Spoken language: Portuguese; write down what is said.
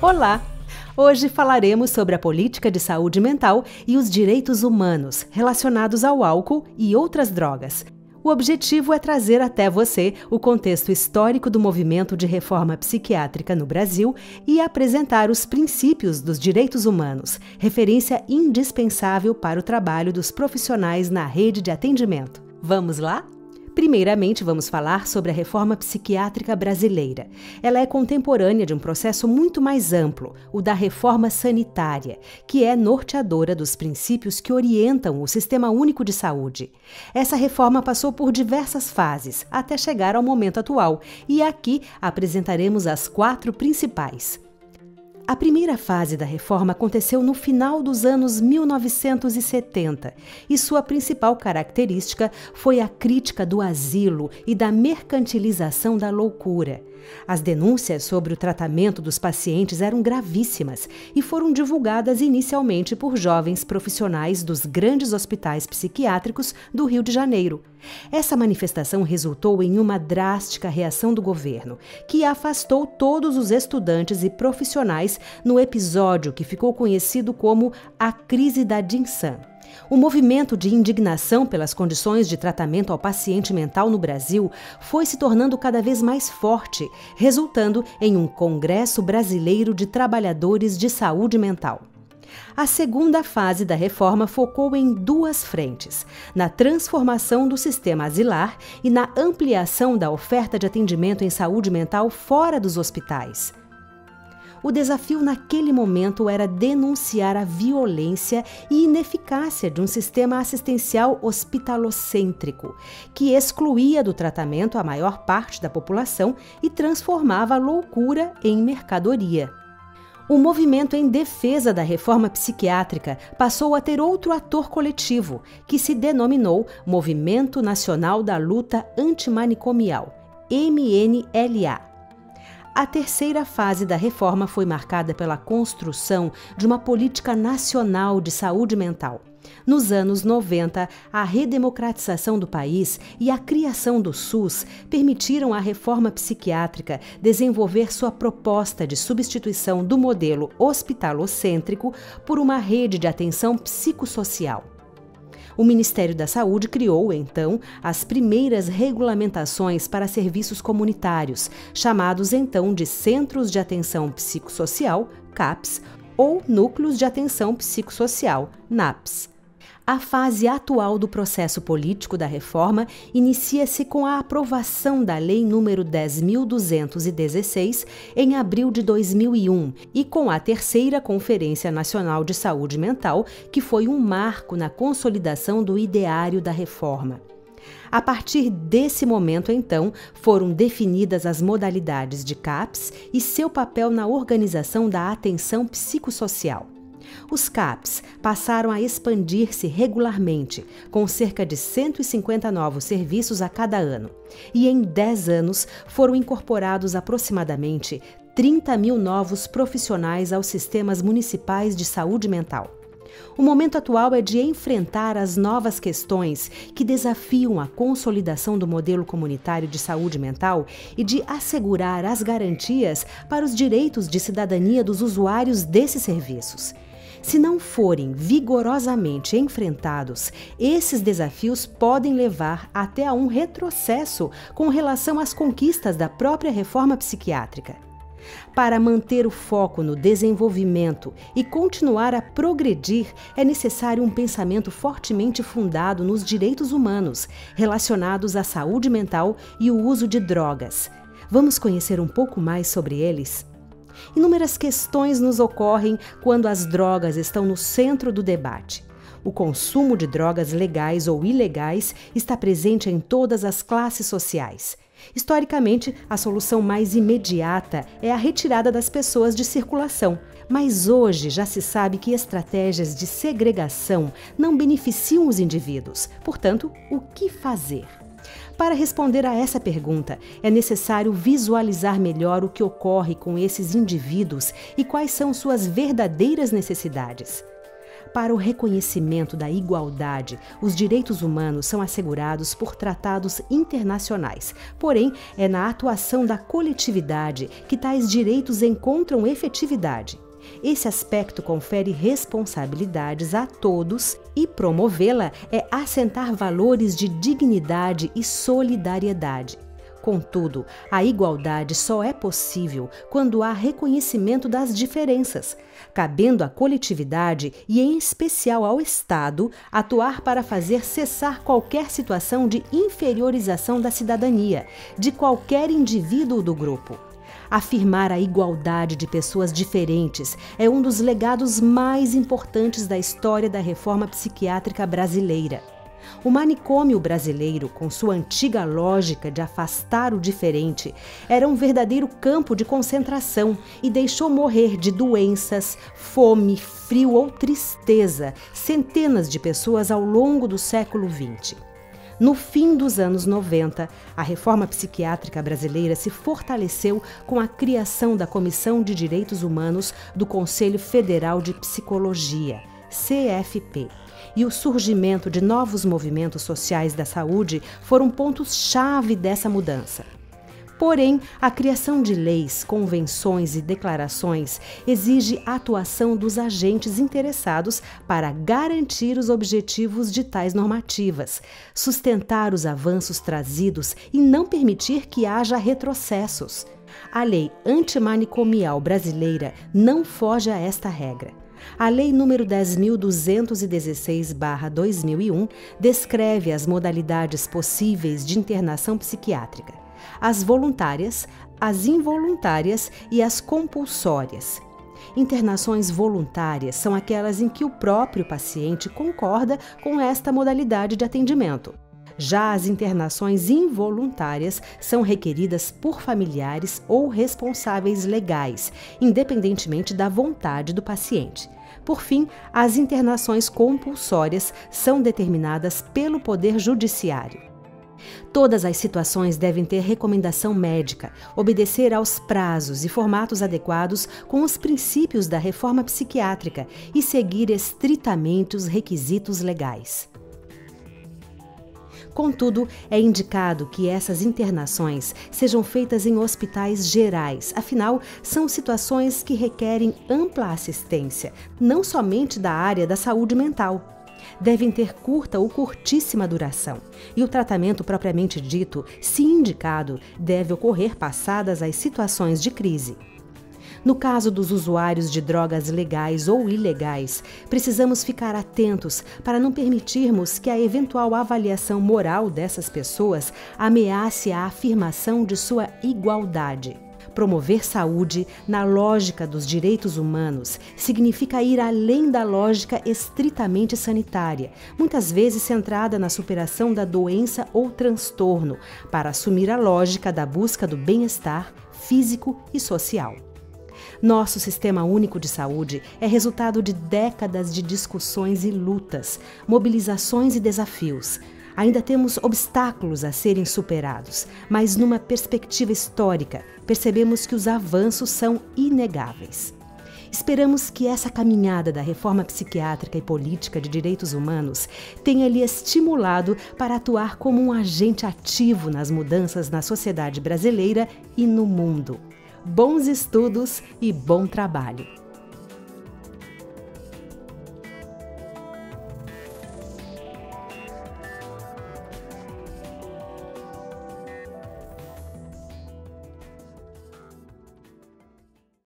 Olá! Hoje falaremos sobre a política de saúde mental e os direitos humanos relacionados ao álcool e outras drogas. O objetivo é trazer até você o contexto histórico do movimento de reforma psiquiátrica no Brasil e apresentar os princípios dos direitos humanos, referência indispensável para o trabalho dos profissionais na rede de atendimento. Vamos lá? Primeiramente, vamos falar sobre a reforma psiquiátrica brasileira. Ela é contemporânea de um processo muito mais amplo, o da reforma sanitária, que é norteadora dos princípios que orientam o Sistema Único de Saúde. Essa reforma passou por diversas fases, até chegar ao momento atual, e aqui apresentaremos as 4 principais. A primeira fase da reforma aconteceu no final dos anos 1970 e sua principal característica foi a crítica do asilo e da mercantilização da loucura. As denúncias sobre o tratamento dos pacientes eram gravíssimas e foram divulgadas inicialmente por jovens profissionais dos grandes hospitais psiquiátricos do Rio de Janeiro. Essa manifestação resultou em uma drástica reação do governo, que afastou todos os estudantes e profissionais no episódio que ficou conhecido como a Crise da Dinsan. O movimento de indignação pelas condições de tratamento ao paciente mental no Brasil foi se tornando cada vez mais forte, resultando em um Congresso Brasileiro de Trabalhadores de Saúde Mental. A segunda fase da reforma focou em 2 frentes: na transformação do sistema asilar e na ampliação da oferta de atendimento em saúde mental fora dos hospitais. O desafio naquele momento era denunciar a violência e ineficácia de um sistema assistencial hospitalocêntrico, que excluía do tratamento a maior parte da população e transformava a loucura em mercadoria. O movimento em defesa da reforma psiquiátrica passou a ter outro ator coletivo, que se denominou Movimento Nacional da Luta Antimanicomial, MNLA. A terceira fase da reforma foi marcada pela construção de uma política nacional de saúde mental. Nos anos 90, a redemocratização do país e a criação do SUS permitiram à reforma psiquiátrica desenvolver sua proposta de substituição do modelo hospitalocêntrico por uma rede de atenção psicossocial. O Ministério da Saúde criou, então, as primeiras regulamentações para serviços comunitários, chamados então de Centros de Atenção Psicossocial, CAPS, ou Núcleos de Atenção Psicossocial, NAPS. A fase atual do processo político da reforma inicia-se com a aprovação da Lei nº 10.216 em abril de 2001 e com a terceira Conferência Nacional de Saúde Mental, que foi um marco na consolidação do ideário da reforma. A partir desse momento, então, foram definidas as modalidades de CAPS e seu papel na organização da atenção psicossocial. Os CAPS passaram a expandir-se regularmente, com cerca de 150 novos serviços a cada ano, e em 10 anos foram incorporados aproximadamente 30 mil novos profissionais aos sistemas municipais de saúde mental. O momento atual é de enfrentar as novas questões que desafiam a consolidação do modelo comunitário de saúde mental e de assegurar as garantias para os direitos de cidadania dos usuários desses serviços. Se não forem vigorosamente enfrentados, esses desafios podem levar até a um retrocesso com relação às conquistas da própria reforma psiquiátrica. Para manter o foco no desenvolvimento e continuar a progredir, é necessário um pensamento fortemente fundado nos direitos humanos, relacionados à saúde mental e o uso de drogas. Vamos conhecer um pouco mais sobre eles? Inúmeras questões nos ocorrem quando as drogas estão no centro do debate. O consumo de drogas legais ou ilegais está presente em todas as classes sociais. Historicamente, a solução mais imediata é a retirada das pessoas de circulação. Mas hoje já se sabe que estratégias de segregação não beneficiam os indivíduos. Portanto, o que fazer? Para responder a essa pergunta, é necessário visualizar melhor o que ocorre com esses indivíduos e quais são suas verdadeiras necessidades. Para o reconhecimento da igualdade, os direitos humanos são assegurados por tratados internacionais. Porém, é na atuação da coletividade que tais direitos encontram efetividade. Esse aspecto confere responsabilidades a todos e promovê-la é assentar valores de dignidade e solidariedade. Contudo, a igualdade só é possível quando há reconhecimento das diferenças, cabendo à coletividade e, em especial, ao Estado, atuar para fazer cessar qualquer situação de inferiorização da cidadania, de qualquer indivíduo do grupo. Afirmar a igualdade de pessoas diferentes é um dos legados mais importantes da história da reforma psiquiátrica brasileira. O manicômio brasileiro, com sua antiga lógica de afastar o diferente, era um verdadeiro campo de concentração e deixou morrer de doenças, fome, frio ou tristeza centenas de pessoas ao longo do século XX. No fim dos anos 90, a reforma psiquiátrica brasileira se fortaleceu com a criação da Comissão de Direitos Humanos do Conselho Federal de Psicologia, CFP. E o surgimento de novos movimentos sociais da saúde foram pontos-chave dessa mudança. Porém, a criação de leis, convenções e declarações exige a atuação dos agentes interessados para garantir os objetivos de tais normativas, sustentar os avanços trazidos e não permitir que haja retrocessos. A lei antimanicomial brasileira não foge a esta regra. A Lei nº 10.216/2001 descreve as modalidades possíveis de internação psiquiátrica: as voluntárias, as involuntárias e as compulsórias. Internações voluntárias são aquelas em que o próprio paciente concorda com esta modalidade de atendimento. Já as internações involuntárias são requeridas por familiares ou responsáveis legais, independentemente da vontade do paciente. Por fim, as internações compulsórias são determinadas pelo Poder Judiciário. Todas as situações devem ter recomendação médica, obedecer aos prazos e formatos adequados com os princípios da reforma psiquiátrica e seguir estritamente os requisitos legais. Contudo, é indicado que essas internações sejam feitas em hospitais gerais, afinal, são situações que requerem ampla assistência, não somente da área da saúde mental. Devem ter curta ou curtíssima duração, e o tratamento propriamente dito, se indicado, deve ocorrer passadas as situações de crise. No caso dos usuários de drogas legais ou ilegais, precisamos ficar atentos para não permitirmos que a eventual avaliação moral dessas pessoas ameace a afirmação de sua igualdade. Promover saúde na lógica dos direitos humanos significa ir além da lógica estritamente sanitária, muitas vezes centrada na superação da doença ou transtorno, para assumir a lógica da busca do bem-estar físico e social. Nosso Sistema Único de Saúde é resultado de décadas de discussões e lutas, mobilizações e desafios. Ainda temos obstáculos a serem superados, mas numa perspectiva histórica, percebemos que os avanços são inegáveis. Esperamos que essa caminhada da reforma psiquiátrica e política de direitos humanos tenha lhe estimulado para atuar como um agente ativo nas mudanças na sociedade brasileira e no mundo. Bons estudos e bom trabalho!